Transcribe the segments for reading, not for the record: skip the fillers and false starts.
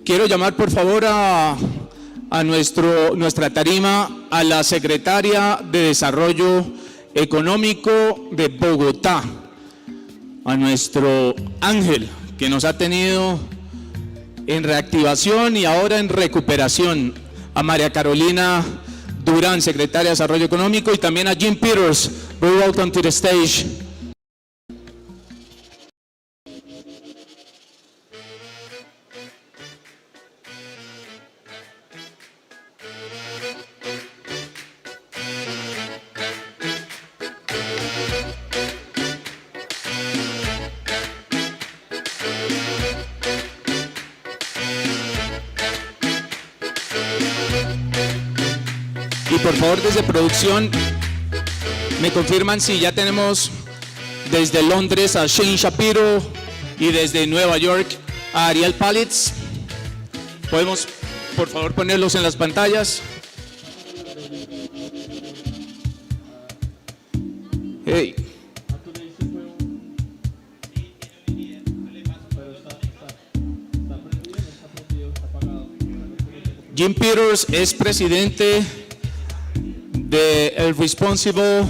quiero llamar por favor a nuestra tarima a la Secretaria de Desarrollo Económico de Bogotá, a nuestro Ángel, que nos ha tenido en reactivación y ahora en recuperación, a María Carolina DURAN, Secretaria de Desarrollo Económico, y también a Jim Peters. Very welcome to the stage. Y por favor, desde producción, me confirman si ya tenemos desde Londres a SHAPIRO y desde Nueva York a ARIEL PALITZ. ¿Podemos, por favor, ponerlos en las pantallas? Hey. Jim Peters es presidente del Responsible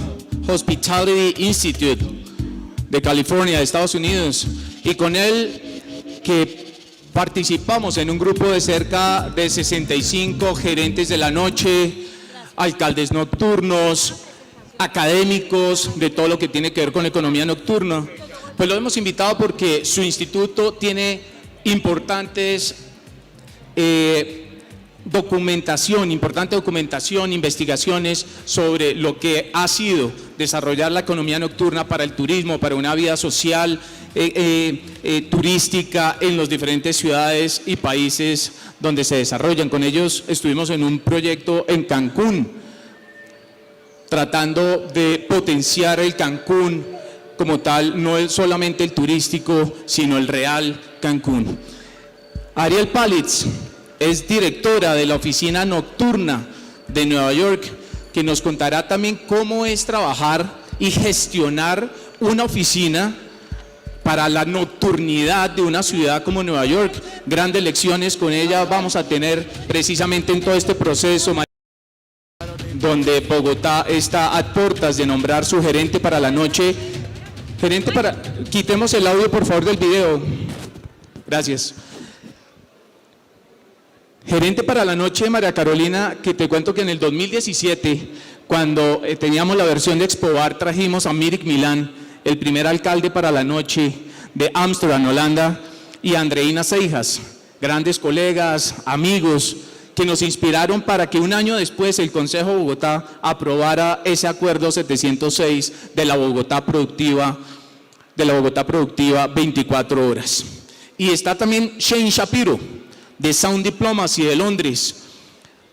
Hospitality Institute de California, de Estados Unidos, y con él que participamos en un grupo de cerca de 65 gerentes de la noche, alcaldes nocturnos, académicos de todo lo que tiene que ver con economía nocturna. Pues lo hemos invitado porque su instituto tiene importante documentación, investigaciones sobre lo que ha sido desarrollar la economía nocturna para el turismo, para una vida social, turística en las diferentes ciudades y países donde se desarrollan. Con ellos estuvimos en un proyecto en Cancún, tratando de potenciar el Cancún como tal, no es solamente el turístico, sino el real Cancún. ARIEL PALITZ es directora de la oficina nocturna de Nueva York, que nos contará también cómo es trabajar y gestionar una oficina para la nocturnidad de una ciudad como Nueva York. Grandes lecciones con ella vamos a tener precisamente en todo este proceso, donde Bogotá está a puertas de nombrar su gerente para la noche. Gerente para... Quitemos el audio, por favor, del video. Gracias. Gerente para la noche, María Carolina, que te cuento que en el 2017, cuando teníamos la versión de Expobar, trajimos a Mirik Milán, el primer alcalde para la noche de Ámsterdam, Holanda, y a Andreina Seijas, grandes colegas, amigos, que nos inspiraron para que un año después el Consejo de Bogotá aprobara ese acuerdo 706 de la Bogotá Productiva 24 horas. Y está también SHAPIRO, de Sound Diplomacy de Londres,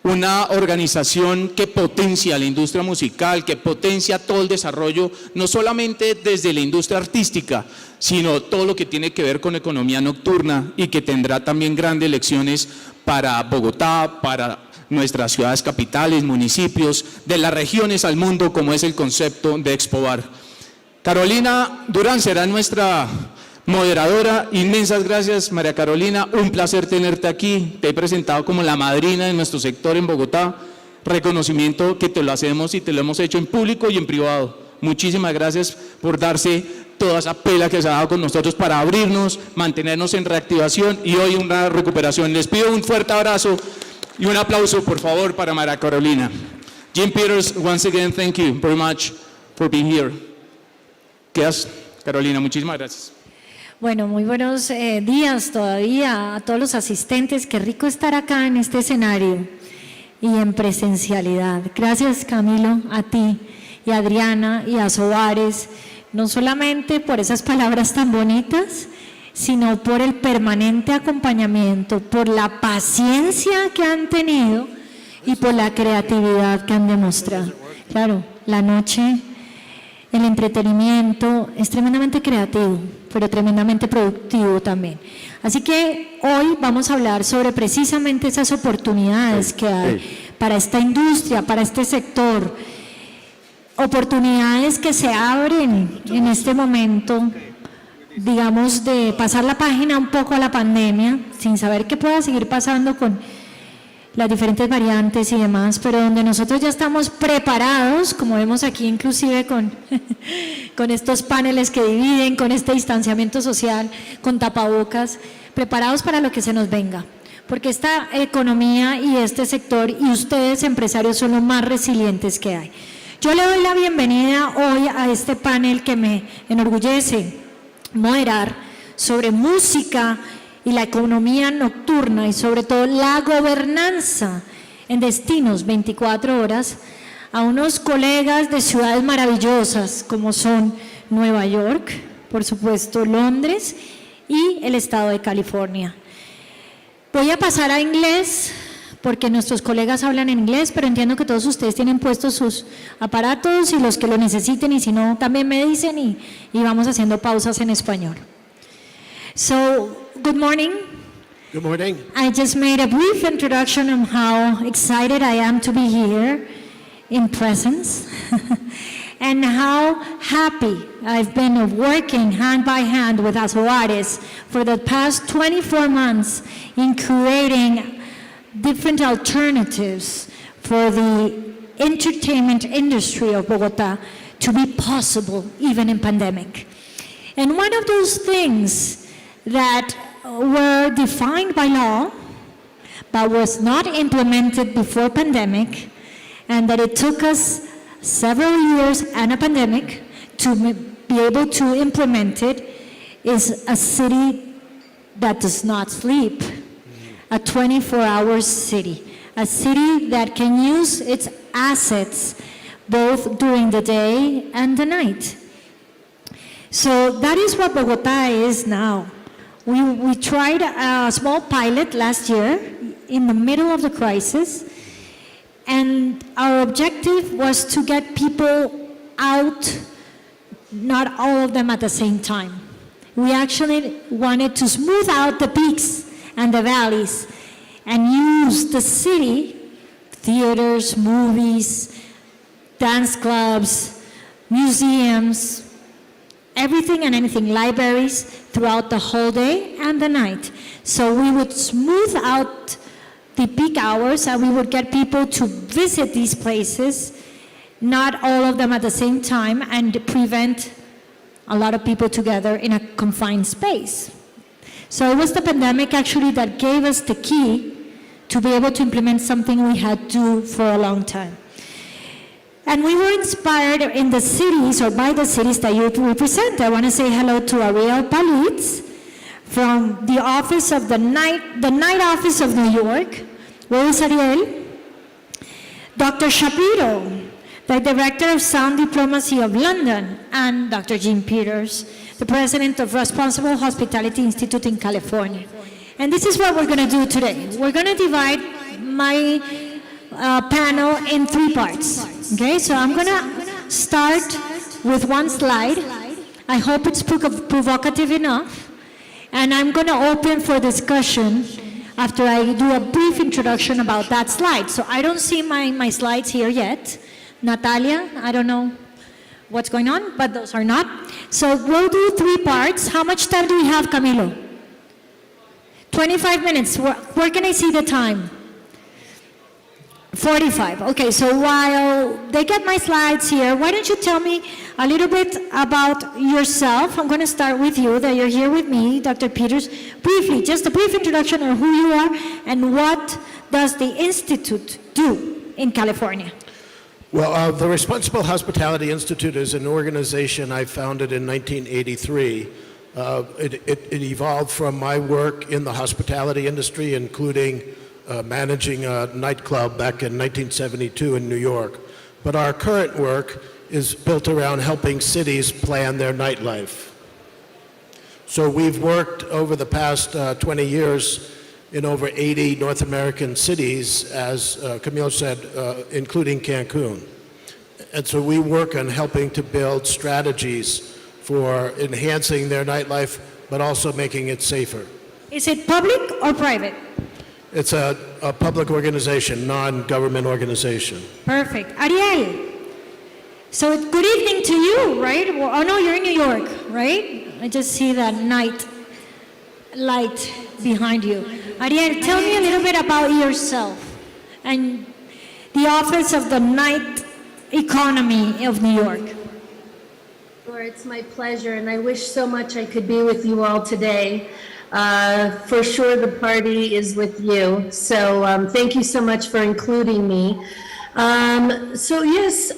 una organización que potencia la industria musical, que potencia todo el desarrollo, no solamente desde la industria artística, sino todo lo que tiene que ver con economía nocturna, y que tendrá también grandes lecciones para Bogotá, para nuestras ciudades capitales, municipios, de las regiones al mundo, como es el concepto de Expobar. Carolina DURAN será nuestra moderadora. Inmensas gracias, María Carolina, un placer tenerte aquí. Te he presentado como la madrina de nuestro sector en Bogotá, reconocimiento que te lo hacemos y te lo hemos hecho en público y en privado. Muchísimas gracias por darse toda esa pela que se ha dado con nosotros para abrirnos, mantenernos en reactivación y hoy una recuperación. Les pido un fuerte abrazo y un aplauso, por favor, para María Carolina. Jim Peters, once again, thank you very much for being here. Gracias, Carolina, muchísimas gracias. Bueno, muy buenos días todavía a todos los asistentes. Qué rico estar acá en este escenario y en presencialidad. Gracias, Camilo, a ti y a Adriana y a Soares, no solamente por esas palabras tan bonitas, sino por el permanente acompañamiento, por la paciencia que han tenido y por la creatividad que han demostrado. Claro, la noche, el entretenimiento es tremendamente creativo, pero tremendamente productivo también. Así que hoy vamos a hablar sobre precisamente esas oportunidades que hay para esta industria, para este sector, oportunidades que se abren en este momento digamos, de pasar la página un poco a la pandemia, sin saber qué pueda seguir pasando con las diferentes variantes y demás, pero donde nosotros ya estamos preparados, como vemos aquí inclusive con, con estos paneles que dividen, con este distanciamiento social, con tapabocas, preparados para lo que se nos venga, porque esta economía y este sector y ustedes empresarios son los más resilientes que hay. Yo le doy la bienvenida hoy a este panel que me enorgullece moderar sobre música y la economía nocturna y sobre todo la gobernanza en destinos 24 horas a unos colegas de ciudades maravillosas como son Nueva York, por supuesto Londres y el estado de California. Voy a pasar a inglés porque nuestros colegas hablan en inglés, pero entiendo que todos ustedes tienen puestos sus aparatos y los que lo necesiten y si no también me dicen y vamos haciendo pausas en español. So, good morning. Good morning. I just made a brief introduction on how excited I am to be here in presence and how happy I've been of working hand by hand with Azoares for the past 24 months in creating different alternatives for the entertainment industry of Bogota to be possible even in pandemic. And one of those things that were defined by law but was not implemented before pandemic, and that it took us several years and a pandemic to be able to implement it, is a city that does not sleep, a 24-hour city, a city that can use its assets both during the day and the night. So that is what Bogota is now. We tried a small pilot last year in the middle of the crisis, and our objective was to get people out, not all of them at the same time. We actually wanted to smooth out the peaks and the valleys and use the city, theaters, movies, dance clubs, museums, everything and anything, libraries, throughout the whole day and the night. So we would smooth out the peak hours and we would get people to visit these places, not all of them at the same time, and prevent a lot of people together in a confined space. So it was the pandemic actually that gave us the key to be able to implement something we had to do for a long time. And we were inspired in the cities, or by the cities that you represent. I want to say hello to ARIEL PALITZ from the office of the night office of New York. Where is ARIEL? Dr. SHAPIRO, the director of sound diplomacy of London, and Dr. Jim Peters, the president of Responsible Hospitality Institute in California. And this is what we're going to do today. We're going to divide my panel in 3 parts. Okay, so I'm going to start with one slide. I hope it's provocative enough. And I'm going to open for discussion after I do a brief introduction about that slide. So I don't see my slides here yet. Natalia, I don't know what's going on, but those are not. So we'll do 3 parts. How much time do we have, Camilo? 25 minutes. Where can I see the time? 45. Okay, so while they get my slides here, why don't you tell me a little bit about yourself? I'm going to start with you, that you're here with me, Dr. Peters. Briefly, just a brief introduction of who you are and what does the Institute do in California? Well, the Responsible Hospitality Institute is an organization I founded in 1983. It evolved from my work in the hospitality industry, including managing a nightclub back in 1972 in New York. But our current work is built around helping cities plan their nightlife. So we've worked over the past 20 years in over 80 North American cities, as Camille said, including Cancun. And so we work on helping to build strategies for enhancing their nightlife, but also making it safer. Is it public or private? It's a public organization, non-government organization. Perfect. Ariel, so good evening to you, right? Well, oh no, you're in New York, right? I just see that night light behind you. Ariel, tell me a little bit about yourself and the office of the night economy of New York. Sure, it's my pleasure, and I wish so much I could be with you all today. For sure, the party is with you. So thank you so much for including me. So yes,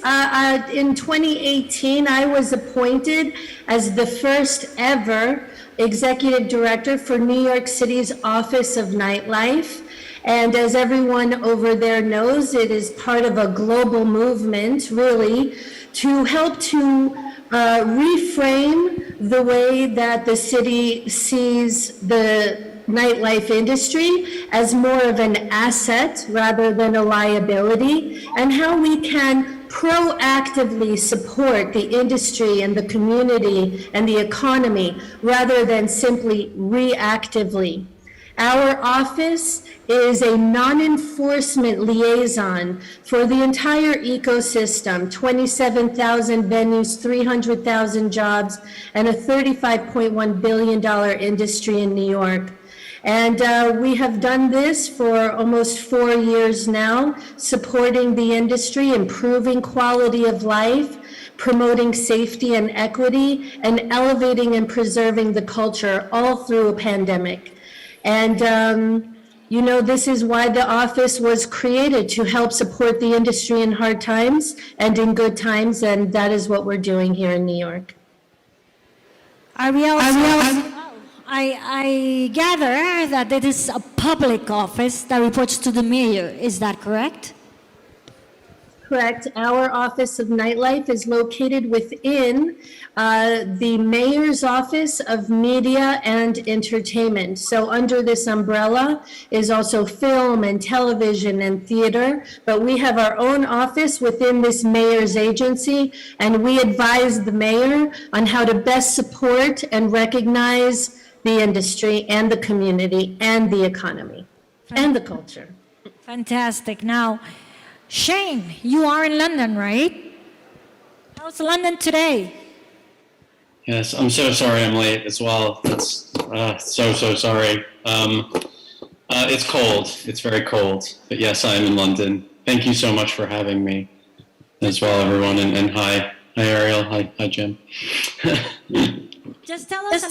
in 2018, I was appointed as the first ever executive director for New York City's Office of Nightlife. And as everyone over there knows, it is part of a global movement, really, to help to reframe the way that the city sees the nightlife industry as more of an asset rather than a liability, and how we can proactively support the industry and the community and the economy rather than simply reactively. Our office is a non-enforcement liaison for the entire ecosystem, 27,000 venues, 300,000 jobs, and a $35.1 billion industry in New York. And we have done this for almost 4 years now, supporting the industry, improving quality of life, promoting safety and equity, and elevating and preserving the culture all through a pandemic. And you know, this is why the office was created, to help support the industry in hard times and in good times, and that is what we're doing here in New York. Ariel, I gather that it is a public office that reports to the mayor. Is that correct? Correct. Our Office of Nightlife is located within the Mayor's Office of Media and Entertainment. So under this umbrella is also film and television and theater, but we have our own office within this Mayor's agency, and we advise the Mayor on how to best support and recognize the industry and the community and the economy and the culture. Fantastic. Now, SHAIN, you are in London, right? How's London today? Yes, I'm so sorry I'm late as well. That's so sorry. It's cold. It's very cold. But yes, I am in London. Thank you so much for having me as well, everyone. And hi. Hi, Ariel. Hi, Jim. Just tell us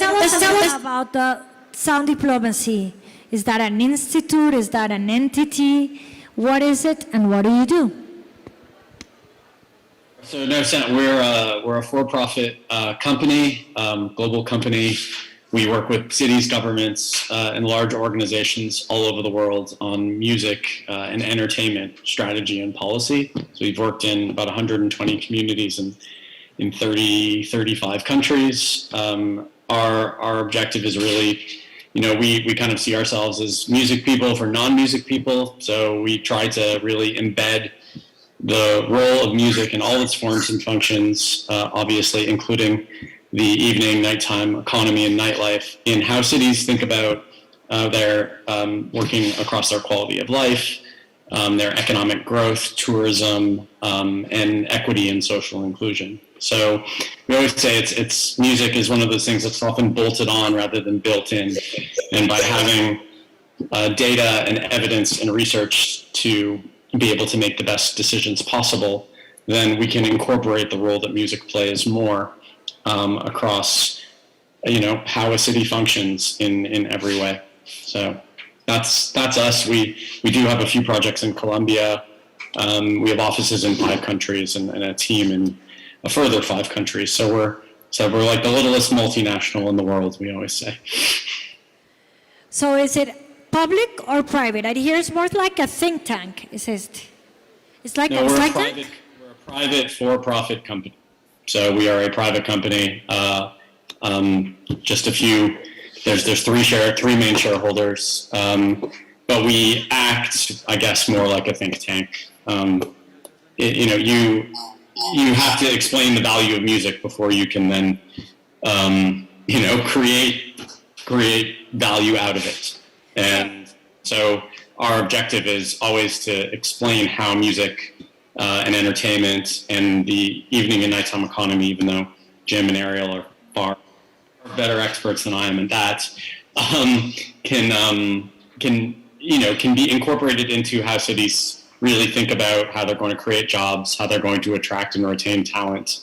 about the sound diplomacy. Is that an institute? Is that an entity? What is it, and what do you do? So no, we're a for-profit company, global company. We work with cities, governments, and large organizations all over the world on music and entertainment strategy and policy. So we've worked in about 120 communities in 35 countries. Our objective is really, you know, we kind of see ourselves as music people for non-music people. So we try to really embed the role of music in all its forms and functions, obviously including the evening, nighttime economy and nightlife, in how cities think about their working across their quality of life, their economic growth, tourism, and equity and social inclusion. So we always say it's music is one of those things that's often bolted on rather than built in. And by having data and evidence and research to be able to make the best decisions possible, then we can incorporate the role that music plays more across, you know, how a city functions in every way. So that's us. We do have a few projects in Colombia. We have offices in 5 countries and a team in a further 5 countries. So we're like the littlest multinational in the world, we always say. So is it public or private? I hear it's more like a think tank. It's like No, a we're think a tank? we're a private for-profit company. So we are a private company. Just a few. There's 3 main shareholders, but we act, I guess, more like a think tank. You have to explain the value of music before you can then, create value out of it. And so our objective is always to explain how music and entertainment and the evening and nighttime economy, even though Jim and Ariel are better experts than I am in that, can be incorporated into how cities really think about how they're going to create jobs, how they're going to attract and retain talent,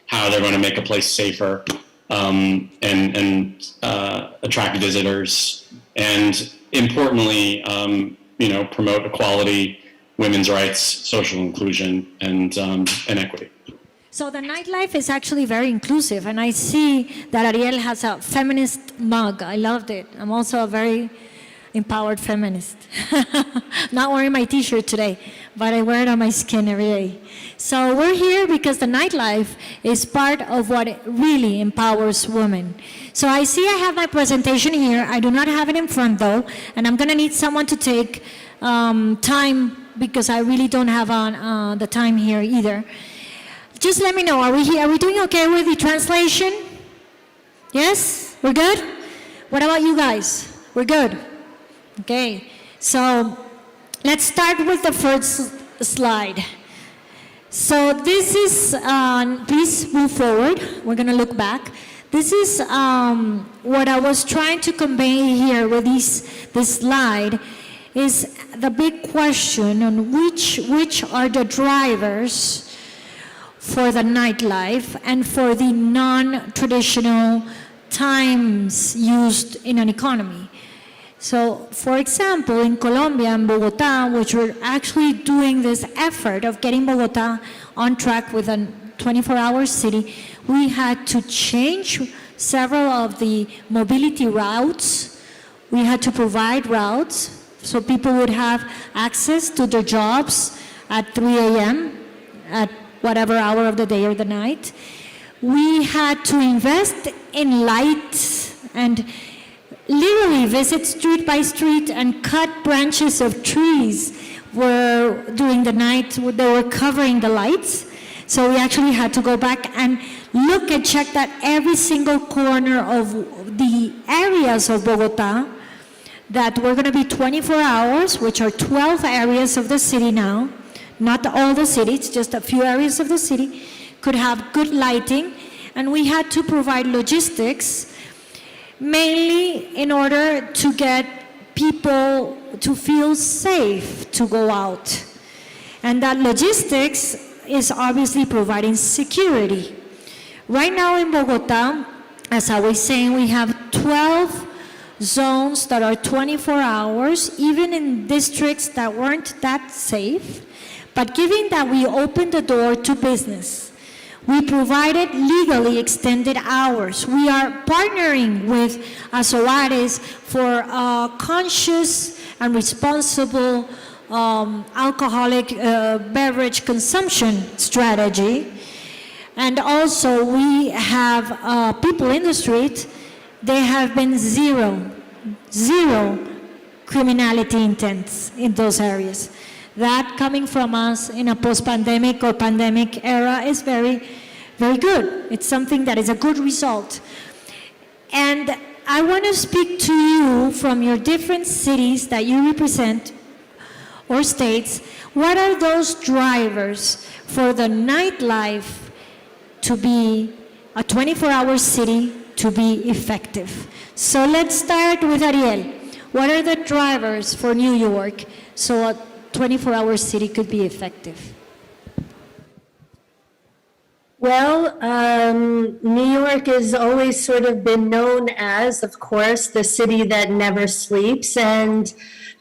how they're going to make a place safer, and attract visitors, and importantly, promote equality, women's rights, social inclusion, and equity. So the nightlife is actually very inclusive, and I see that Ariel has a feminist mug. I loved it. I'm also a very empowered feminist. Not wearing my t-shirt today, but I wear it on my skin every day. So we're here because the nightlife is part of what really empowers women. So I see I have my presentation here. I do not have it in front though, and I'm gonna need someone to take time because I really don't have the time here either. Just let me know, are we here? Are we doing okay with the translation? Yes? We're good? What about you guys? We're good? Okay, so let's start with the first slide. So this is, please move forward. We're gonna look back. This is what I was trying to convey here with this slide is the big question on which are the drivers for the nightlife and for the non-traditional times used in an economy. So, for example, in Colombia and Bogota, which we're actually doing this effort of getting Bogota on track with a 24-hour city, we had to change several of the mobility routes. We had to provide routes so people would have access to their jobs at 3 a.m. at whatever hour of the day or the night. We had to invest in light and literally visit street by street and cut branches of trees where during the night they were covering the lights. So we actually had to go back and look and check that every single corner of the areas of Bogota that were going to be 24 hours, which are 12 areas of the city now, not all the city, it's just a few areas of the city, could have good lighting. And we had to provide logistics, mainly in order to get people to feel safe to go out. And that logistics is obviously providing security. Right now in Bogota, as I was saying, we have 12 zones that are 24 hours, even in districts that weren't that safe. But given that we opened the door to business, we provided legally extended hours. We are partnering with Expobar for a conscious and responsible alcoholic beverage consumption strategy. And also we have people in the street, there have been zero criminality intents in those areas. That coming from us in a post-pandemic or pandemic era is very, very good. It's something that is a good result. And I want to speak to you from your different cities that you represent or states. What are those drivers for the nightlife to be a 24-hour city to be effective? So let's start with Ariel. What are the drivers for New York so a 24-hour city could be effective? Well, New York has always sort of been known as, of course, the city that never sleeps. And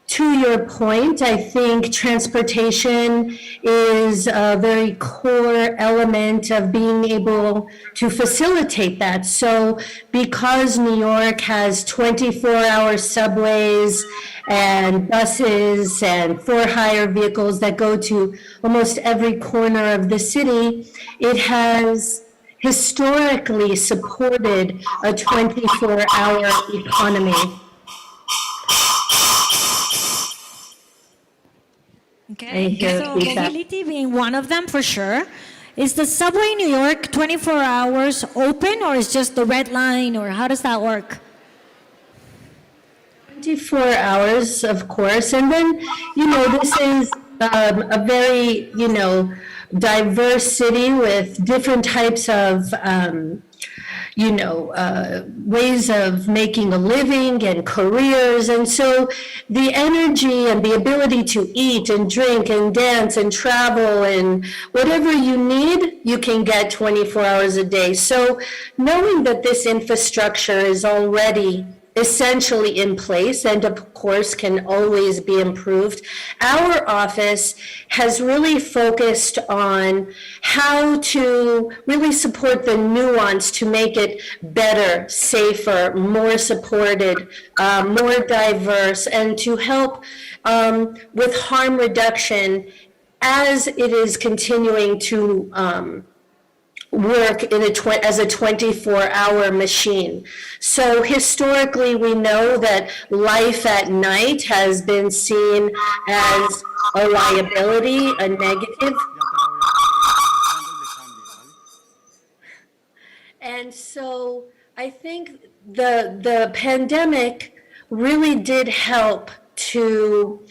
to your point, I think transportation is a very core element of being able to facilitate that. So because New York has 24-hour subways and buses and for-hire vehicles that go to almost every corner of the city, it has historically supported a 24-hour economy. Okay, so mobility being one of them for sure. Is the subway in New York 24 hours open, or is just the red line, or how does that work? 24 hours, of course. And then, this is a very, diverse city with different types of, ways of making a living and careers. And so the energy and the ability to eat and drink and dance and travel and whatever you need, you can get 24 hours a day. So knowing that this infrastructure is already essentially in place and of course can always be improved, our office has really focused on how to really support the nuance to make it better, safer, more supported, more diverse, and to help with harm reduction as it is continuing to work as a 24-hour machine. So historically, we know that life at night has been seen as a liability, a negative. And so I think the pandemic really did help to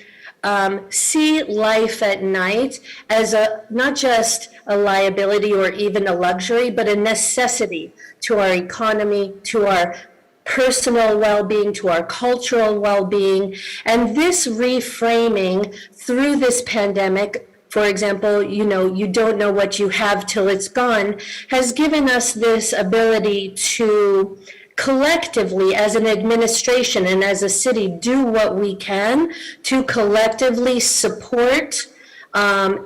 see life at night as not just a liability or even a luxury, but a necessity to our economy, to our personal well-being, to our cultural well-being. And this reframing through this pandemic, for example, you don't know what you have till it's gone, has given us this ability to collectively, as an administration and as a city, do what we can to collectively support,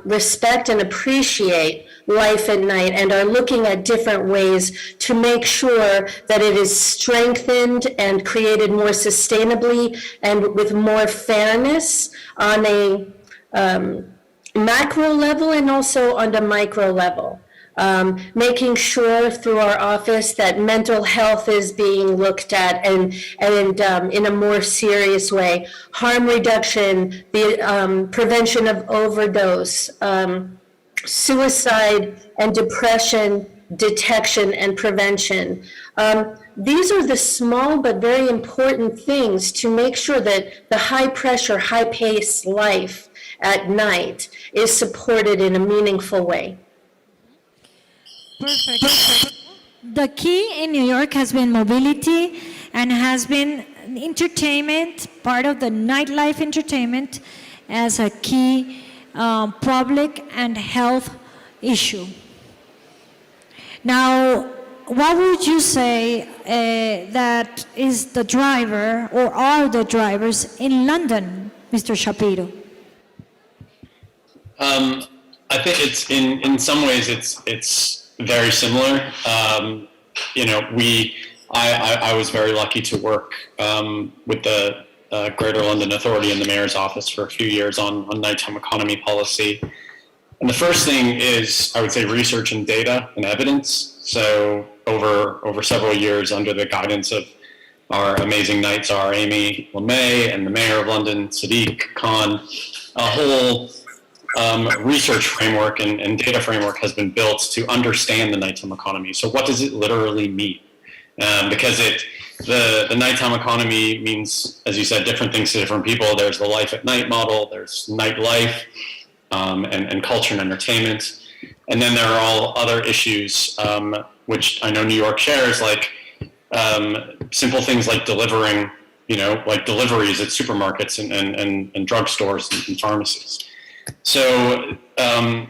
respect, and appreciate life at night, and are looking at different ways to make sure that it is strengthened and created more sustainably and with more fairness on a macro level and also on the micro level. Making sure through our office that mental health is being looked at and in a more serious way. Harm reduction, the prevention of overdose, suicide and depression detection and prevention. These are the small but very important things to make sure that the high pressure, high paced life at night is supported in a meaningful way. Perfect. The key in New York has been mobility and has been entertainment, part of the nightlife entertainment as a key public and health issue. Now, what would you say that is the driver or are the drivers in London, Mr. Shapiro? I think it's in some ways it's very similar. I was very lucky to work with the Greater London Authority and the Mayor's Office for a few years on nighttime economy policy. And the first thing is, I would say, research and data and evidence. So over several years, under the guidance of our amazing night czar, Amy LeMay, and the Mayor of London, Sadiq Khan, a whole research framework and data framework has been built to understand the nighttime economy. So what does it literally mean? Because the nighttime economy means, as you said, different things to different people. There's the life at night model, there's nightlife, and culture and entertainment. And then there are all other issues, which I know New York shares, like simple things like delivering, like deliveries at supermarkets and drugstores and pharmacies. So a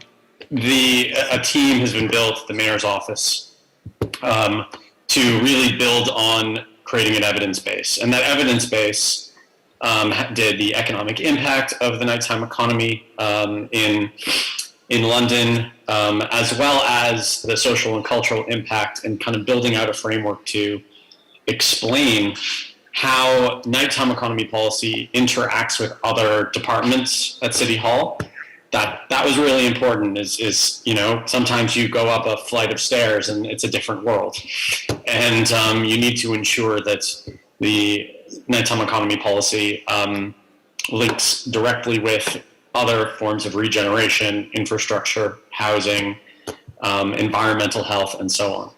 team has been built at the Mayor's Office to really build on creating an evidence base. And that evidence base did the economic impact of the nighttime economy in London, as well as the social and cultural impact, and kind of building out a framework to explain how nighttime economy policy interacts with other departments at City Hall. That was really important, is sometimes you go up a flight of stairs and it's a different world. And you need to ensure that the nighttime economy policy links directly with other forms of regeneration, infrastructure, housing, environmental health, and so on.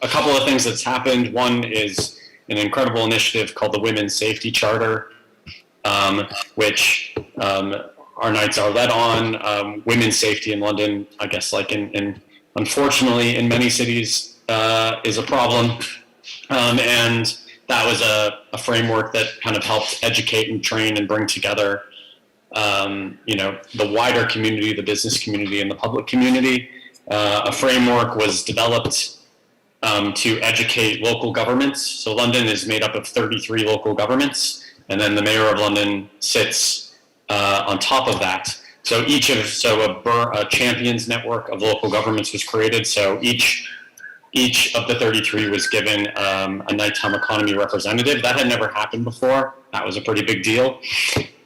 A couple of things that's happened. One is an incredible initiative called the Women's Safety Charter, which our nights are led on. Women's safety in London, I guess, like in unfortunately in many cities is a problem. And that was a framework that kind of helped educate and train and bring together the wider community, the business community, and the public community. A framework was developed to educate local governments. So London is made up of 33 local governments, and then the Mayor of London sits on top of that. So a champions network of local governments was created. So each of the 33 was given a nighttime economy representative. That had never happened before. That was a pretty big deal.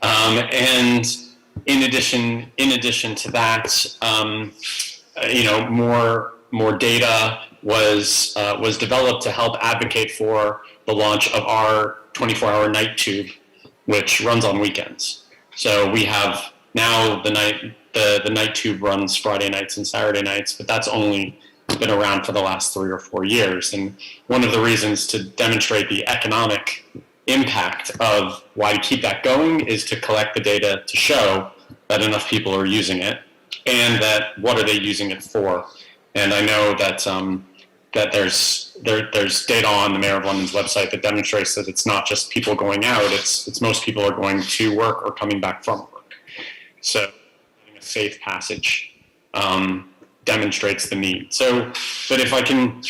And in addition to that, more data was developed to help advocate for the launch of our 24-hour night tube, which runs on weekends. So we have now the night tube runs Friday nights and Saturday nights, but that's only been around for the last 3 or 4 years. And one of the reasons to demonstrate the economic impact of why to keep that going is to collect the data to show that enough people are using it, and that what are they using it for. And I know that that there's data on the Mayor of London's website that demonstrates that it's not just people going out, it's most people are going to work or coming back from work. So having a safe passage demonstrates the need. So, but if I can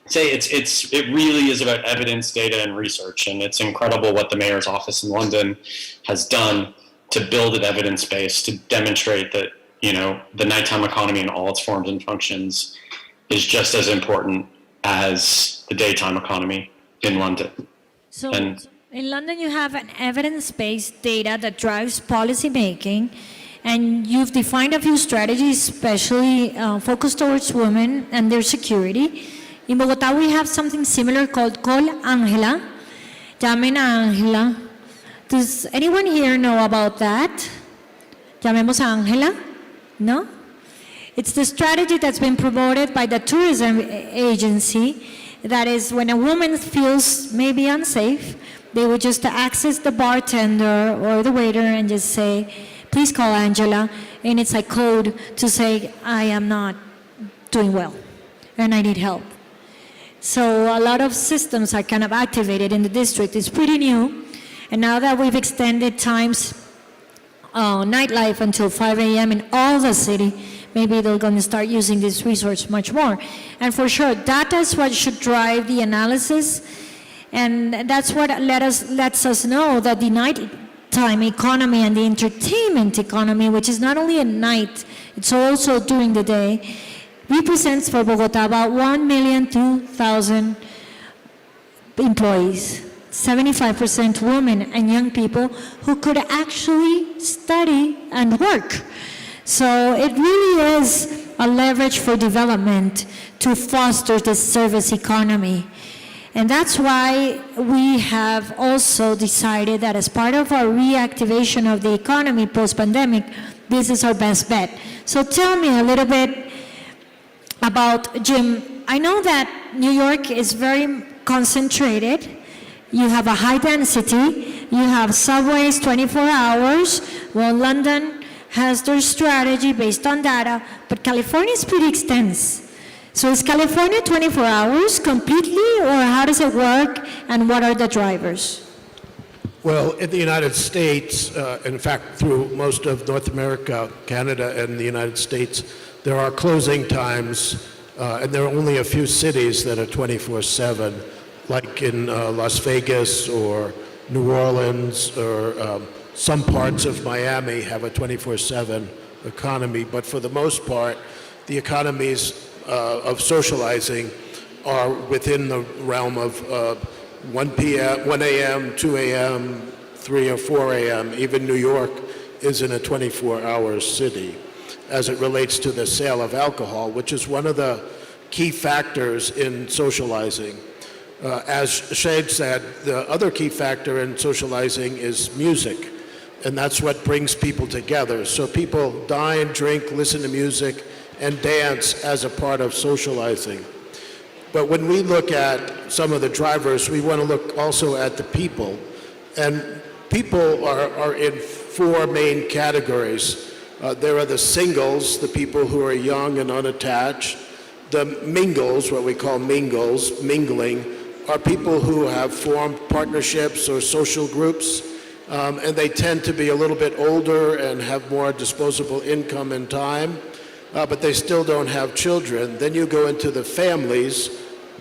say it really is about evidence, data, and research, and it's incredible what the Mayor's office in London has done to build an evidence base to demonstrate that the nighttime economy in all its forms and functions is just as important as the daytime economy in London. So in London, you have an evidence-based data that drives policy making, and you've defined a few strategies, especially focused towards women and their security. In Bogota, we have something similar called Call Angela. Llamen a Angela. Does anyone here know about that? Llamemos a Angela? No? It's the strategy that's been promoted by the tourism agency. That is, when a woman feels maybe unsafe, they would just access the bartender or the waiter and just say, please call Angela. And it's a code to say, I am not doing well and I need help. So a lot of systems are kind of activated in the district. It's pretty new. And now that we've extended times, nightlife until 5 a.m. in all the city, maybe they're going to start using this resource much more. And for sure, data is what should drive the analysis. And that's what lets us know that the nighttime economy and the entertainment economy, which is not only at night, it's also during the day, represents for Bogota about 1,002,000 employees. 75% women and young people who could actually study and work. So it really is a leverage for development to foster the service economy. And that's why we have also decided that as part of our reactivation of the economy post-pandemic, this is our best bet. So tell me a little bit about, Jim, I know that New York is very concentrated. You have a high density, you have subways 24 hours. Well, London has their strategy based on data, but California is pretty extensive. So is California 24 hours completely, or how does it work, and what are the drivers? Well, in the United States, in fact, through most of North America, Canada, and the United States, there are closing times, and there are only a few cities that are 24/7. Like in Las Vegas or New Orleans or some parts of Miami have a 24/7 economy. But for the most part, the economies of socializing are within the realm of 1 a.m., 2 a.m., 3 or 4 a.m. Even New York isn't a 24-hour city as it relates to the sale of alcohol, which is one of the key factors in socializing. As SHAIN said, the other key factor in socializing is music, and that's what brings people together. So people dine, drink, listen to music, and dance as a part of socializing. But when we look at some of the drivers, we want to look also at the people. And people are in 4 main categories. There are the singles, the people who are young and unattached. The mingles, what we call mingling, are people who have formed partnerships or social groups, and they tend to be a little bit older and have more disposable income and time, but they still don't have children. Then you go into the families,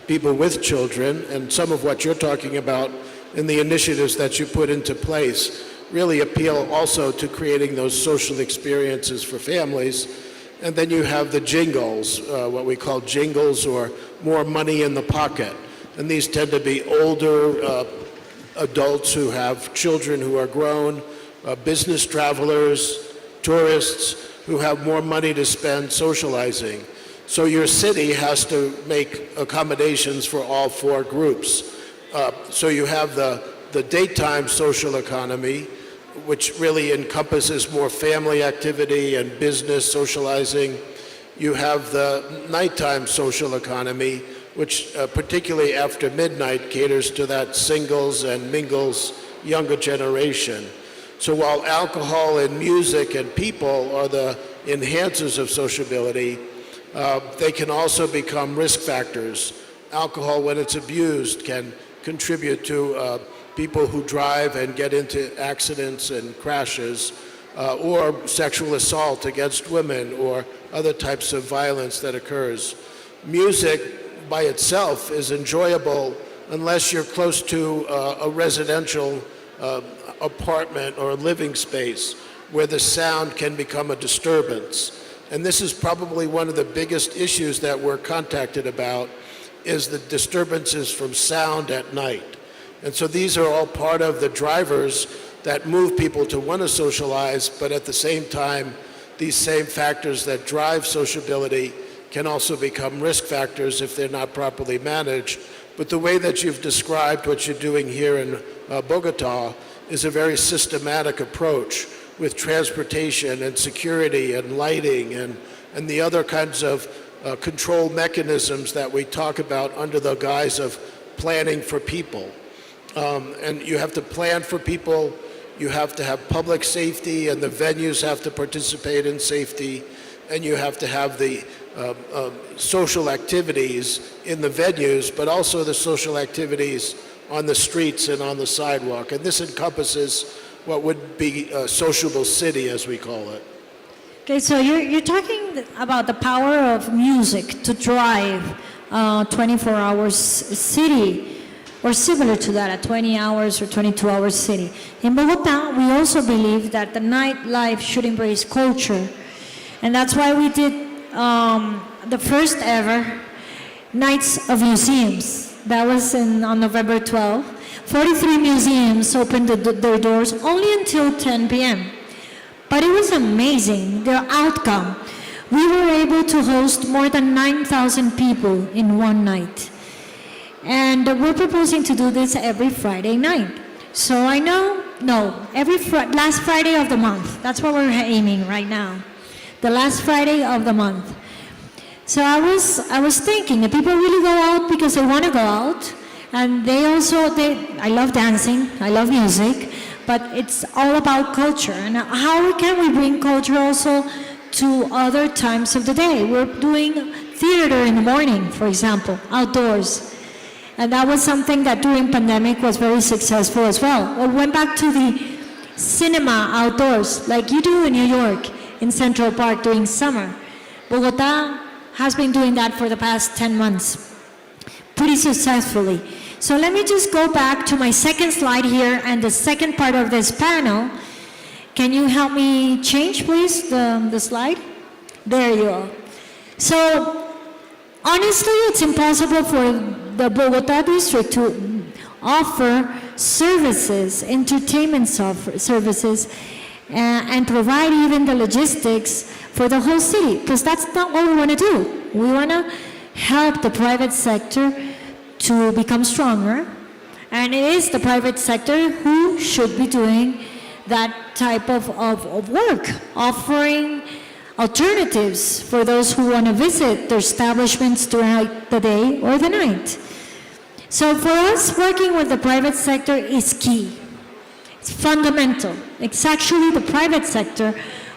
people with children, and some of what you're talking about in the initiatives that you put into place really appeal also to creating those social experiences for families. And then you have the jingles, what we call jingles, or more money in the pocket. And these tend to be older adults who have children who are grown, business travelers, tourists who have more money to spend socializing. So your city has to make accommodations for all four groups. So you have the daytime social economy, which really encompasses more family activity and business socializing. You have the nighttime social economy, which particularly after midnight caters to that singles and mingles younger generation. So while alcohol and music and people are the enhancers of sociability, they can also become risk factors. Alcohol, when it's abused, can contribute to people who drive and get into accidents and crashes, or sexual assault against women, or other types of violence that occurs. Music by itself is enjoyable unless you're close to a residential apartment or a living space where the sound can become a disturbance. And this is probably one of the biggest issues that we're contacted about, is the disturbances from sound at night. And so these are all part of the drivers that move people to want to socialize, but at the same time, these same factors that drive sociability can also become risk factors if they're not properly managed. But the way that you've described what you're doing here in Bogota is a very systematic approach with transportation and security and lighting and the other kinds of control mechanisms that we talk about under the guise of planning for people. And you have to plan for people, you have to have public safety, and the venues have to participate in safety, and you have to have the social activities in the venues, but also the social activities on the streets and on the sidewalk. And this encompasses what would be a sociable city, as we call it. Okay, so you're talking about the power of music to drive 24 hours city, or similar to that, a 20 hours or 22 hours city. In Bogota, we also believe that the nightlife should embrace culture. And that's why we did the first ever Nights of Museums. That was on November 12th. 43 museums opened their doors only until 10 p.m. But it was amazing, the outcome. We were able to host more than 9,000 people in one night. And we're proposing to do this every Friday night. So I know, every last Friday of the month. That's what we're aiming right now. The last Friday of the month. So I was thinking, the people really go out because they want to go out. And I love dancing, I love music, but it's all about culture. And how can we bring culture also to other times of the day? We're doing theater in the morning, for example, outdoors. And that was something that during pandemic was very successful as well. We went back to the cinema outdoors, like you do in New York, in Central Park during summer. Bogota has been doing that for the past 10 months, pretty successfully. So let me just go back to my second slide here and the second part of this panel. Can you help me change, please, the slide? There you are. So honestly, it's impossible for the Bogota district to offer services, entertainment services, and provide even the logistics for the whole city, because that's not what we want to do. We want to help the private sector to become stronger, and it is the private sector who should be doing that type of work, offering alternatives for those who want to visit their establishments during the day or the night. So for us, working with the private sector is key. It's fundamental. It's actually the private sector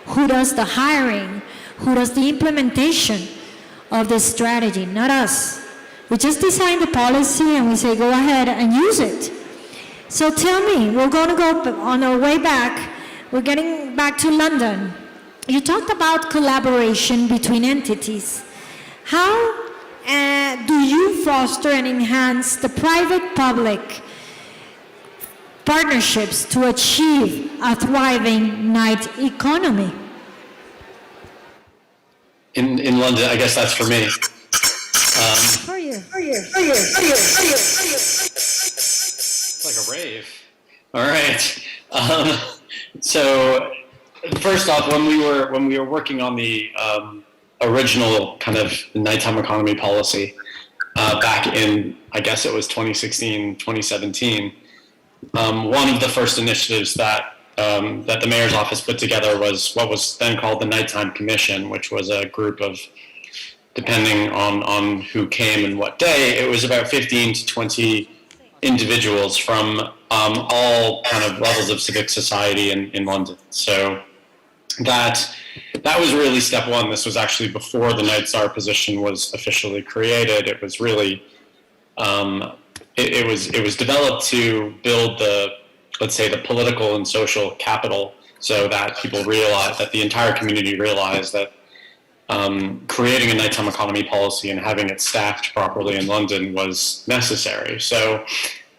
who does the hiring, who does the implementation of the strategy, not us. We just design the policy and we say, go ahead and use it. So tell me, we're going to go on our way back. We're getting back to London. You talked about collaboration between entities. How do you foster and enhance the private-public partnerships to achieve a thriving night economy? In London, I guess that's for me. For you. It's like a rave. All right. So first off, when we were working on the original kind of nighttime economy policy back in, I guess it was 2016, 2017, one of the first initiatives that the mayor's office put together was what was then called the Nighttime Commission, which was a group of, depending on who came and what day, it was about 15 to 20 individuals from all kind of levels of civic society in London. So that was really step one. This was actually before the Night Czar position was officially created. It was really, it was developed to build the, let's say, the political and social capital, so that people realize, that the entire community realized that creating a nighttime economy policy and having it staffed properly in London was necessary. So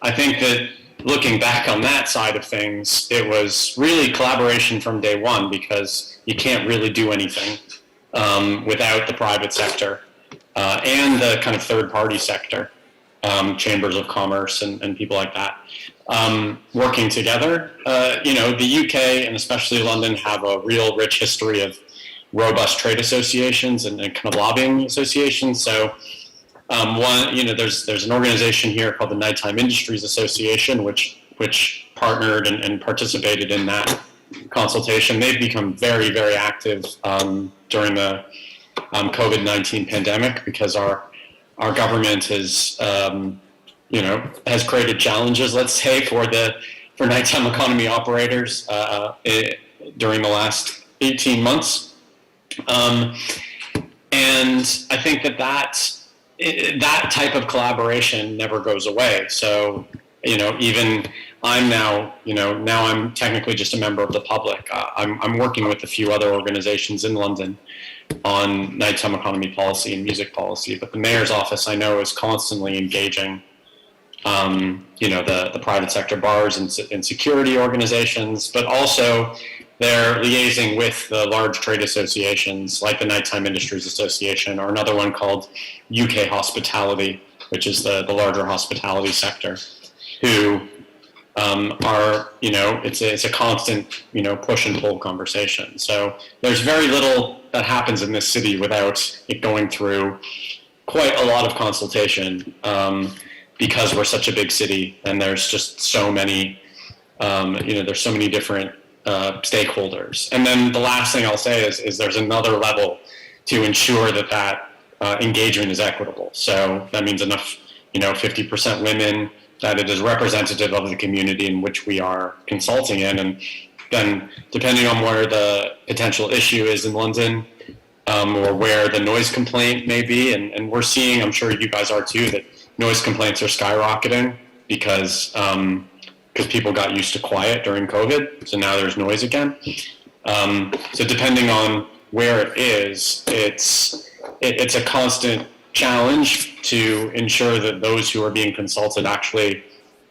I think that looking back on that side of things, it was really collaboration from day one, because you can't really do anything without the private sector and the kind of third-party sector, chambers of commerce and people like that, working together. You know, the UK and especially London have a real rich history of robust trade associations and kind of lobbying associations. So one, you know, there's an organization here called the Nighttime Industries Association, which partnered and participated in that consultation. They've become very, very active during the COVID-19 pandemic, because our government has, you know, has created challenges, let's say, for nighttime economy operators during the last 18 months. And I think that type of collaboration never goes away. So, you know, even I'm now, you know, now I'm technically just a member of the public. I'm working with a few other organizations in London on nighttime economy policy and music policy, but the mayor's office, I know, is constantly engaging, you know, the private sector bars and security organizations, but also they're liaising with the large trade associations like the Nighttime Industries Association, or another one called UK Hospitality, which is the larger hospitality sector, who are, you know, it's a constant, you know, push and pull conversation. So there's very little that happens in this city without it going through quite a lot of consultation, because we're such a big city and there's just so many, you know, there's so many different stakeholders. And then the last thing I'll say is there's another level to ensure that engagement is equitable. So that means enough, you know, 50% women, that it is representative of the community in which we are consulting in. And then depending on where the potential issue is in London, or where the noise complaint may be, and we're seeing, I'm sure you guys are too, that noise complaints are skyrocketing because people got used to quiet during COVID, so now there's noise again. So depending on where it is, it's a constant challenge to ensure that those who are being consulted actually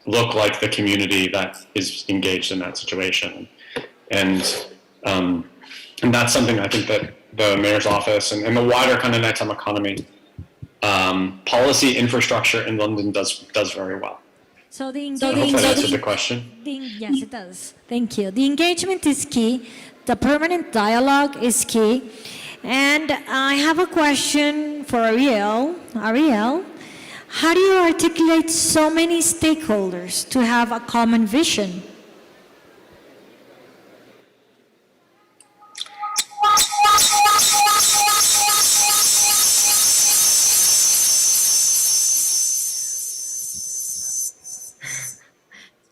look like the community that is engaged in that situation. And that's something I think that the mayor's office and the wider kind of nighttime economy policy infrastructure in London does very well. So I hope that answered the question. Yes, it does. Thank you. The engagement is key. The permanent dialogue is key. And I have a question for Ariel. Ariel, how do you articulate so many stakeholders to have a common vision?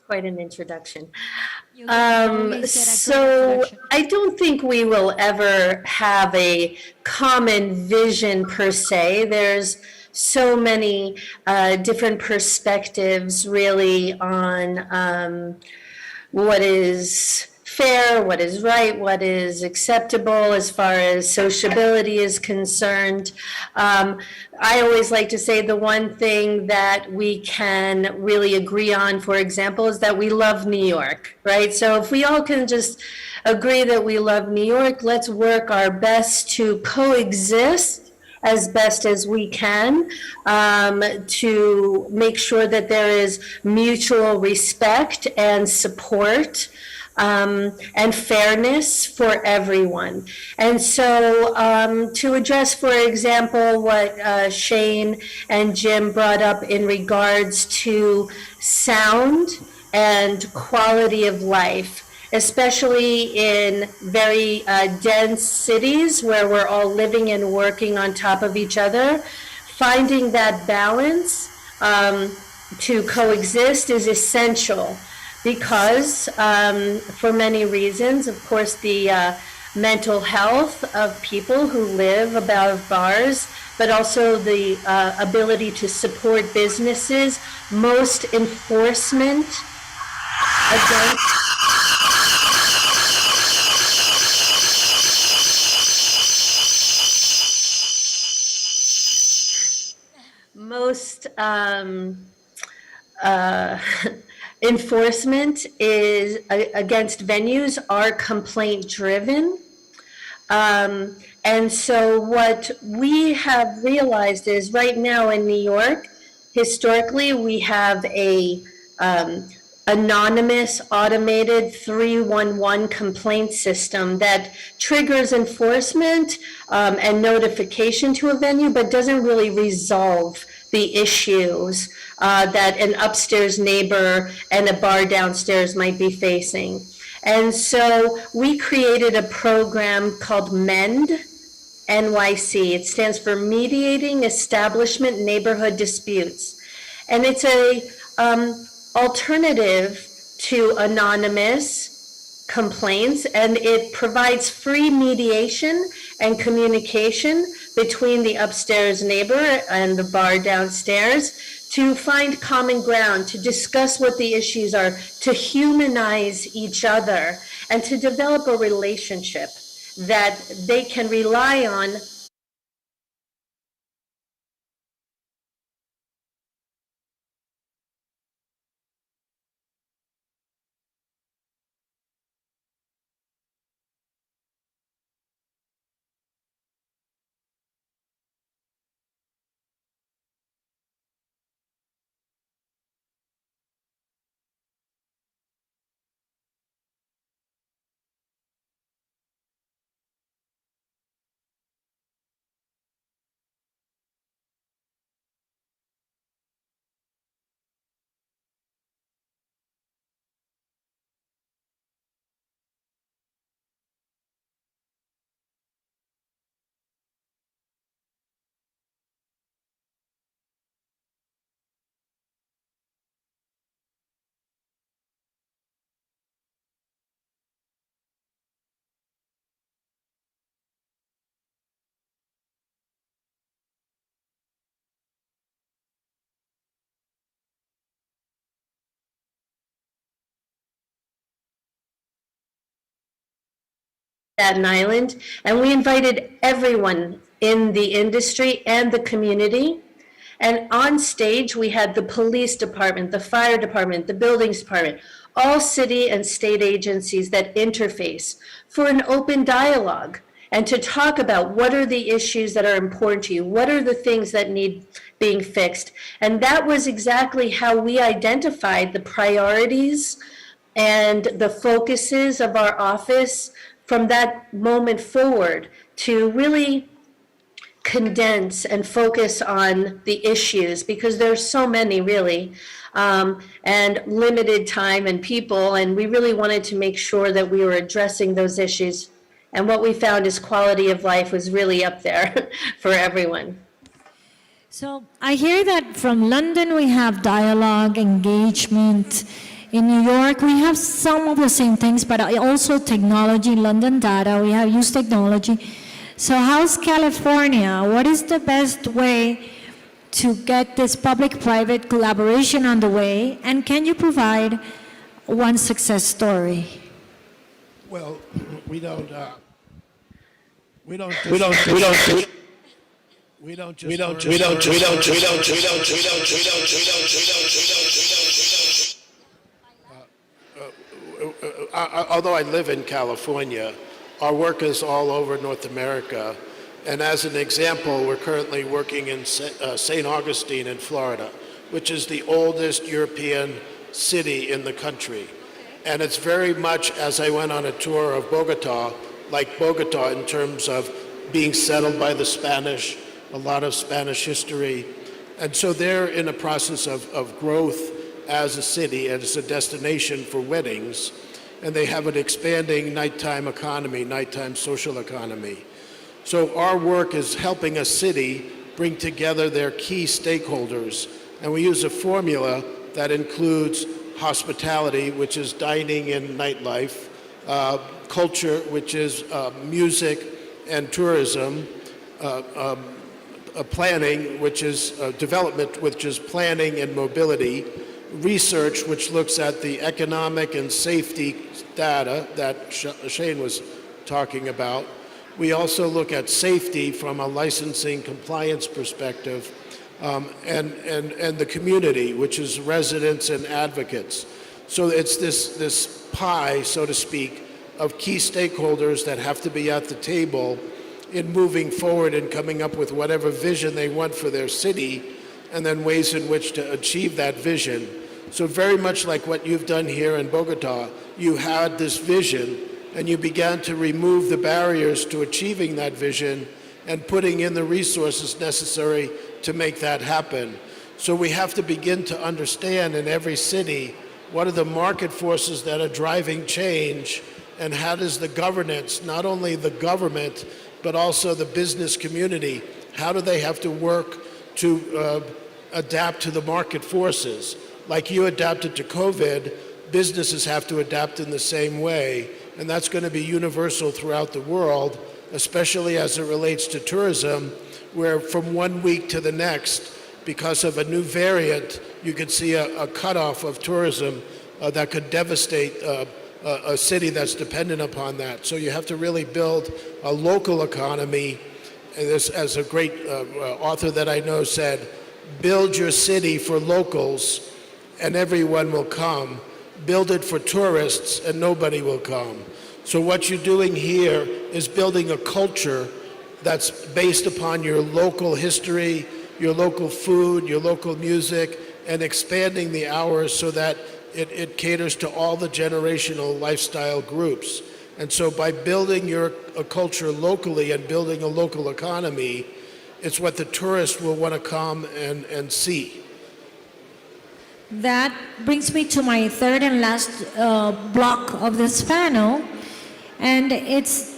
Quite an introduction. So I don't think we will ever have a common vision per se. There's so many different perspectives really on what is fair, what is right, what is acceptable as far as sociability is concerned. I always like to say the one thing that we can really agree on, for example, is that we love New York, right? So if we all can just agree that we love New York, let's work our best to coexist as best as we can to make sure that there is mutual respect and support and fairness for everyone. And so to address, for example, what Shane and Jim brought up in regards to sound and quality of life, especially in very dense cities where we're all living and working on top of each other, finding that balance to coexist is essential. Because for many reasons, of course, the mental health of people who live above bars, but also the ability to support businesses, most enforcement against enforcement is against venues are complaint driven. And so what we have realized is right now in New York, historically, we have a anonymous automated 311 complaint system that triggers enforcement and notification to a venue, but doesn't really resolve the issues that an upstairs neighbor and a bar downstairs might be facing. And so we created a program called MEND NYC. It stands for Mediating Establishment Neighborhood Disputes. And it's a alternative to anonymous complaints, and it provides free mediation and communication between the upstairs neighbor and the bar downstairs to find common ground, to discuss what the issues are, to humanize each other, and to develop a relationship that they can rely on. Staten Island, and we invited everyone in the industry and the community. And on stage, we had the police department, the fire department, the buildings department, all city and state agencies that interface for an open dialogue and to talk about what are the issues that are important to you, what are the things that need being fixed. And that was exactly how we identified the priorities and the focuses of our office from that moment forward to really condense and focus on the issues, because there's so many really, and limited time and people, and we really wanted to make sure that we were addressing those issues. And what we found is quality of life was really up there for everyone. So I hear that from London we have dialogue, engagement, In New York, we have some of the same things, but also technology. In London data, we have used technology. So how's California? What is the best way to get this public-private collaboration on the way? And can you provide one success story? Well, we don't although I live in California, our work is all over North America. And as an example, we're currently working in St. Augustine in Florida, which is the oldest European city in the country. And it's very much, as I went on a tour of Bogota, like Bogota in terms of being settled by the Spanish, a lot of Spanish history. And so they're in a process of growth as a city and as a destination for weddings. And they have an expanding nighttime economy, nighttime social economy. So our work is helping a city bring together their key stakeholders. And we use a formula that includes hospitality, which is dining and nightlife, culture, which is music and tourism, planning, which is development, which is planning and mobility, research, which looks at the economic and safety data that SHAIN was talking about. We also look at safety from a licensing compliance perspective, and the community, which is residents and advocates. So it's this pie, so to speak, of key stakeholders that have to be at the table in moving forward and coming up with whatever vision they want for their city, and then ways in which to achieve that vision. So very much like what you've done here in Bogota, you had this vision and you began to remove the barriers to achieving that vision and putting in the resources necessary to make that happen. So we have to begin to understand in every city what are the market forces that are driving change, and how does the governance, not only the government, but also the business community, how do they have to work to adapt to the market forces? Like you adapted to COVID, businesses have to adapt in the same way, and that's going to be universal throughout the world, especially as it relates to tourism, where from one week to the next, because of a new variant, you could see a cutoff of tourism that could devastate a city that's dependent upon that. So you have to really build a local economy. And this, as a great author that I know said, build your city for locals and everyone will come. Build it for tourists and nobody will come. So what you're doing here is building a culture that's based upon your local history, your local food, your local music, and expanding the hours so that it caters to all the generational lifestyle groups. And so by building a culture locally and building a local economy, it's what the tourists will want to come and see. That brings me to my third and last block of this panel, and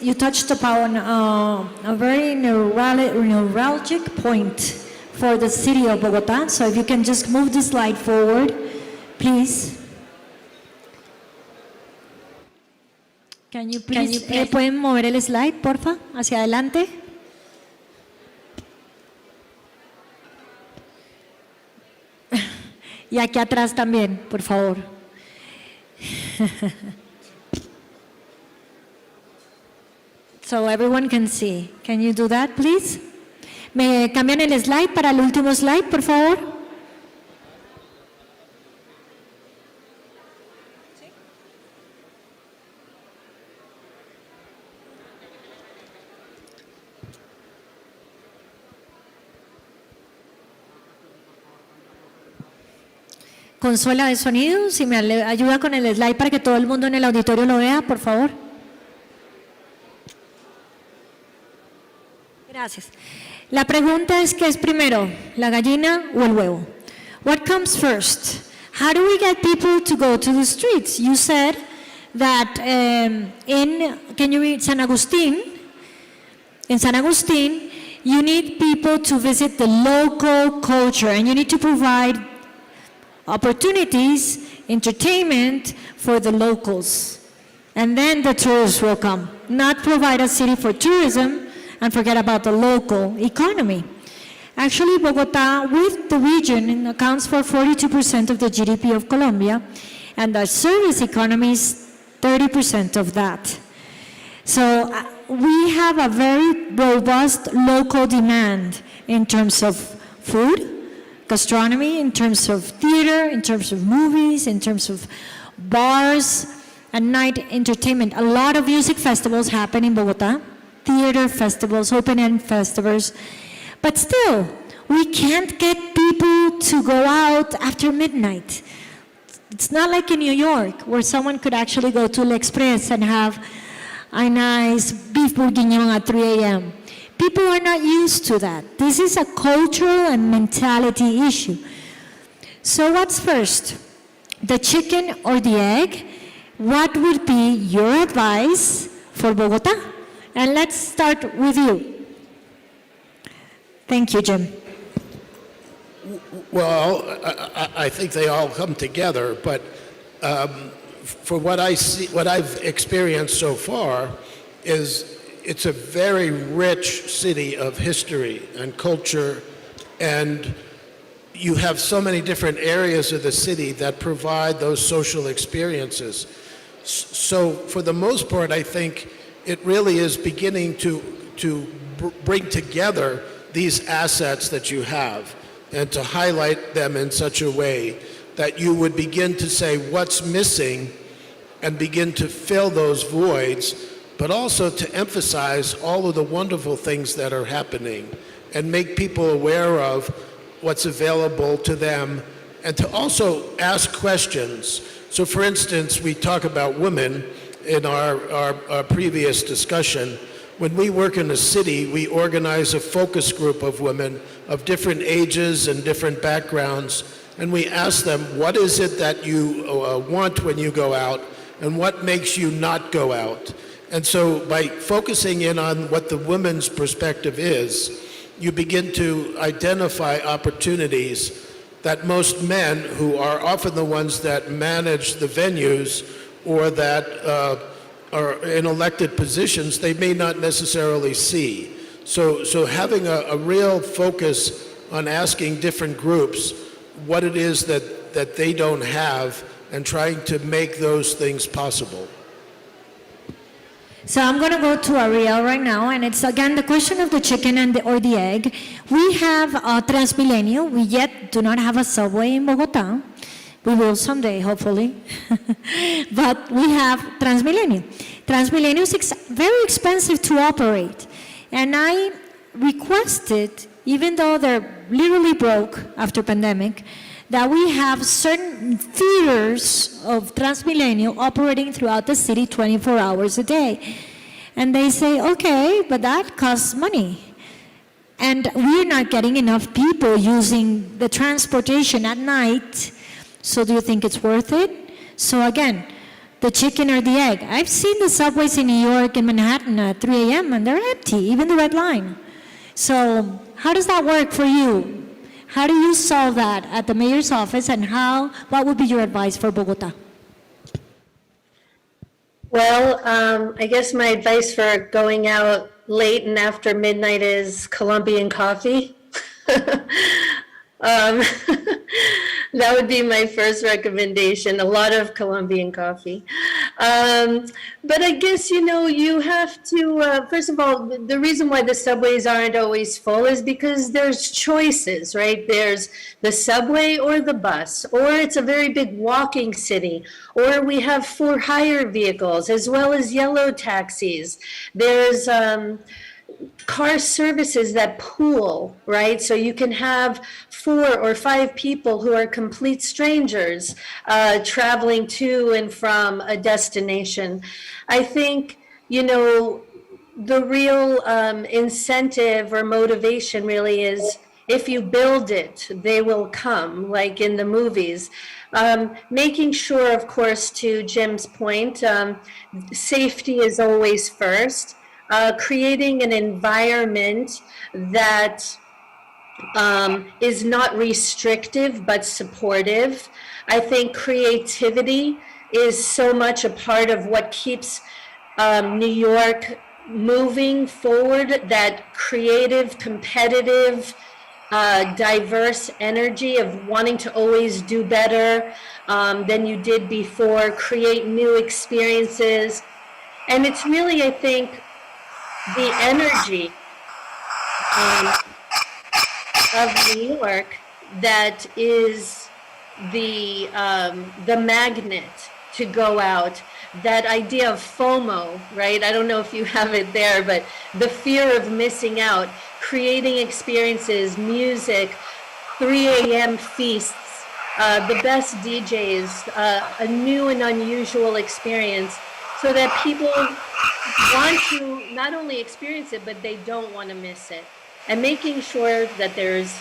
you touched upon a very neuralgic point for the city of Bogota. So if you can just move the slide forward, please. Can you please, ¿pueden mover el slide, porfa, hacia adelante? Y aquí atrás también, por favor. So everyone can see. Can you do that, please? ¿Me cambian el slide para el último slide, por favor? Consola de sonido, si me ayuda con el slide para que todo el mundo en el auditorio lo vea, por favor. Gracias. La pregunta es, ¿qué es primero, la gallina o el huevo? What comes first? How do we get people to go to the streets? You said that can you read San Agustín? In San Agustín, you need people to visit the local culture and you need to provide opportunities entertainment for the locals. And then the tourists will come. Not provide a city for tourism and forget about the local economy. Actually, Bogota, with the region, accounts for 42% of the GDP of Colombia, and the service economy is 30% of that. So we have a very robust local demand in terms of food, gastronomy, in terms of theater, in terms of movies, in terms of bars and night entertainment. A lot of music festivals happen in Bogota, theater festivals, open-end festivals. But still, we can't get people to go out after midnight. It's not like in New York, where someone could actually go to L'Express and have a nice beef bourguignon at 3 a.m. People are not used to that. This is a cultural and mentality issue. So what's first, the chicken or the egg? What would be your advice for Bogota? And let's start with you. Thank you, Jim. Well, I think they all come together, but for what I see, what I've experienced so far is it's a very rich city of history and culture, and you have so many different areas of the city that provide those social experiences. So for the most part, I think it really is beginning to bring together these assets that you have and to highlight them in such a way that you would begin to say what's missing and begin to fill those voids, but also to emphasize all of the wonderful things that are happening and make people aware of what's available to them, and to also ask questions. So for instance, we talk about women in our previous discussion. When we work in a city, we organize a focus group of women of different ages and different backgrounds, and we ask them, what is it that you want when you go out, and what makes you not go out? And so by focusing in on what the women's perspective is, you begin to identify opportunities that most men, who are often the ones that manage the venues or that are in elected positions, they may not necessarily see. So having a real focus on asking different groups what it is that they don't have and trying to make those things possible. So I'm going to go to Ariel right now, and it's again the question of the chicken or the egg. We have Transmilenio. We yet do not have a subway in Bogota. We will someday, hopefully. But we have Transmilenio. Transmilenio is very expensive to operate. And I requested, even though they're literally broke after pandemic, that we have certain theaters of Transmilenio operating throughout the city 24 hours a day. And they say, okay, but that costs money. And we're not getting enough people using the transportation at night. So do you think it's worth it? So again, the chicken or the egg. I've seen the subways in New York and Manhattan at 3 a.m. and they're empty, even the Red Line. So how does that work for you? How do you solve that at the mayor's office, and what would be your advice for Bogota? Well, I guess my advice for going out late and after midnight is Colombian coffee. That would be my first recommendation, a lot of Colombian coffee. But I guess, you have to, first of all, the reason why the subways aren't always full is because there's choices, right? There's the subway or the bus, or it's a very big walking city, or we have for-hire vehicles as well as yellow taxis. There's car services that pool, right? So you can have 4 or 5 people who are complete strangers traveling to and from a destination. I think, the real incentive or motivation really is, if you build it, they will come, like in the movies. Making sure, of course, to Jim's point, safety is always first. Creating an environment that is not restrictive but supportive. I think creativity is so much a part of what keeps New York moving forward, that creative, competitive, diverse energy of wanting to always do better than you did before, create new experiences. And it's really, I think, the energy of New York that is the magnet to go out. That idea of FOMO, right? I don't know if you have it there, but the fear of missing out, creating experiences, music, 3 a.m. feasts, the best DJs, a new and unusual experience, so that people want to not only experience it, but they don't want to miss it. And making sure that there's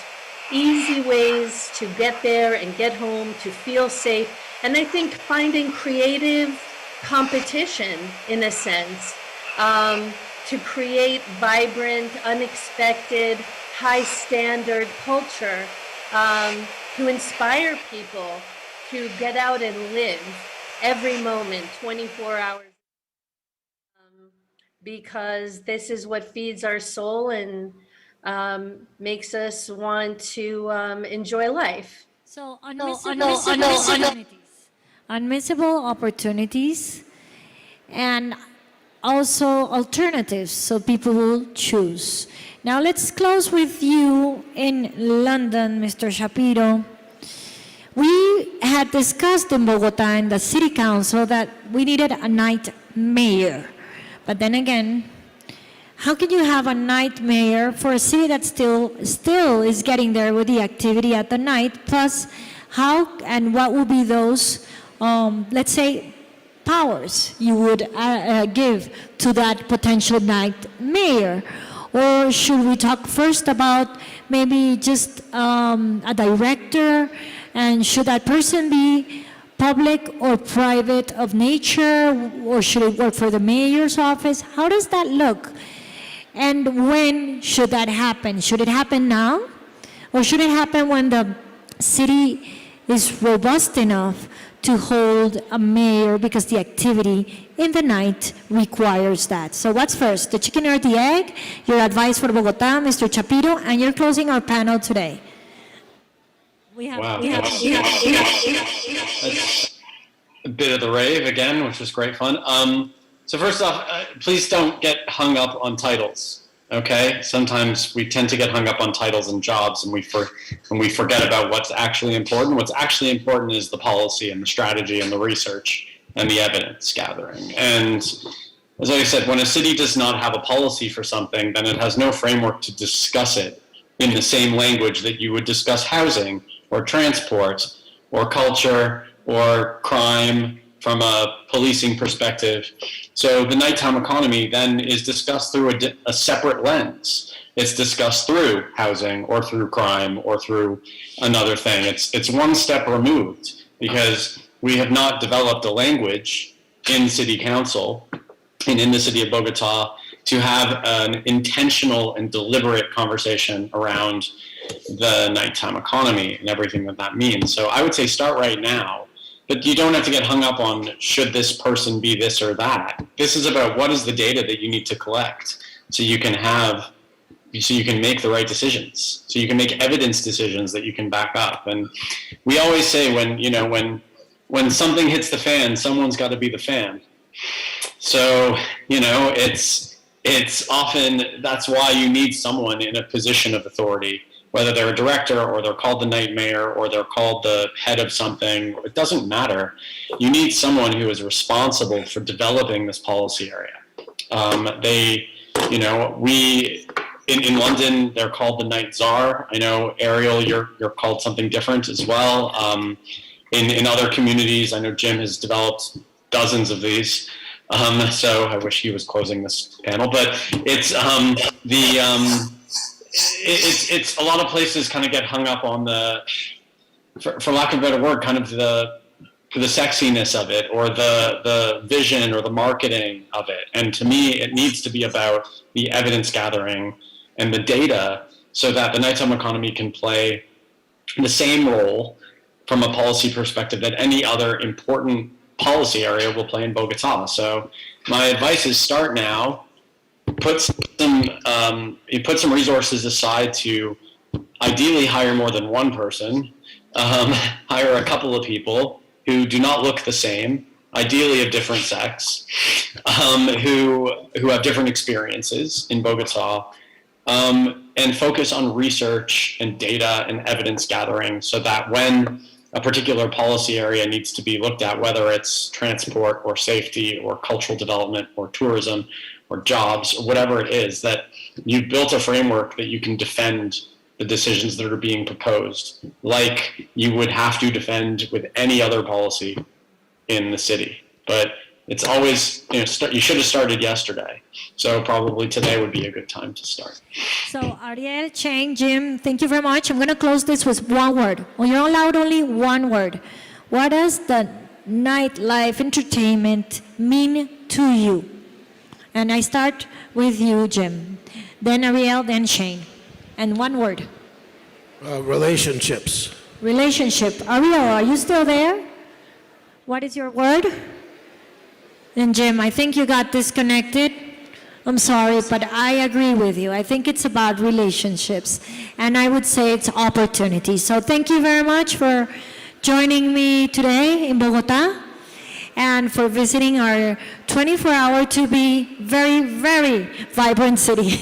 easy ways to get there and get home, to feel safe. And I think finding creative competition, in a sense, to create vibrant, unexpected, high standard culture, to inspire people to get out and live every moment, 24 hours. Because this is what feeds our soul and makes us want to enjoy life. So unmissable opportunities, and also alternatives, so people will choose. Now let's close with you in London, Mr. Shapiro. We had discussed in Bogota in the city council that we needed a night mayor. But then again, how can you have a night mayor for a city that still is getting there with the activity at the night? Plus, how and what would be those, let's say, powers you would give to that potential night mayor? Or should we talk first about maybe just a director, and should that person be public or private of nature, or should it work for the mayor's office? How does that look? And when should that happen? Should it happen now? Or should it happen when the city is robust enough to hold a mayor, because the activity in the night requires that? So what's first, the chicken or the egg? Your advice for Bogota, Mr. Shapiro, and you're closing our panel today. Wow. That's a bit of the rave again, which was great fun. So first off, please don't get hung up on titles, okay? Sometimes we tend to get hung up on titles and jobs, and we forget about what's actually important. What's actually important is the policy and the strategy and the research and the evidence gathering. And as I said, when a city does not have a policy for something, then it has no framework to discuss it in the same language that you would discuss housing or transport or culture or crime from a policing perspective. So the nighttime economy then is discussed through a separate lens. It's discussed through housing or through crime or through another thing. It's one step removed, because we have not developed a language in city council and in the city of Bogota to have an intentional and deliberate conversation around the nighttime economy and everything that means. So I would say start right now, but you don't have to get hung up on should this person be this or that. This is about what is the data that you need to collect so you can make the right decisions, so you can make evidence decisions that you can back up. And we always say when something hits the fan, someone's got to be the fan. So, it's often, that's why you need someone in a position of authority, whether they're a director or they're called the night mayor or they're called the head of something. It doesn't matter. You need someone who is responsible for developing this policy area. In London, they're called the night czar. I know, Ariel, you're called something different as well. In other communities, I know Jim has developed dozens of these. So I wish he was closing this panel, but it's it's a lot of places kind of get hung up on for lack of a better word, kind of the sexiness of it, or the vision or the marketing of it. And to me, it needs to be about the evidence gathering and the data so that the nighttime economy can play the same role from a policy perspective that any other important policy area will play in Bogota. So my advice is start now, put some resources aside to ideally hire more than one person, hire a couple of people who do not look the same, ideally of different sex, who have different experiences in Bogota, and focus on research and data and evidence gathering so that when a particular policy area needs to be looked at, whether it's transport or safety or cultural development or tourism or jobs or whatever it is, that you've built a framework that you can defend the decisions that are being proposed, like you would have to defend with any other policy in the city. But it's always, you should have started yesterday. So probably today would be a good time to start. So Ariel, Shane, Jim, thank you very much. I'm going to close this with one word. Well, you're allowed only one word. What does the nightlife entertainment mean to you? And I start with you, Jim. Then Ariel, then Shane. And one word. Relationships. Relationship. Ariel, are you still there? What is your word? And Jim, I think you got disconnected. I'm sorry, but I agree with you. I think it's about relationships, and I would say it's opportunity. So thank you very much for joining me today in Bogota and for visiting our 24-hour to be very, very vibrant city.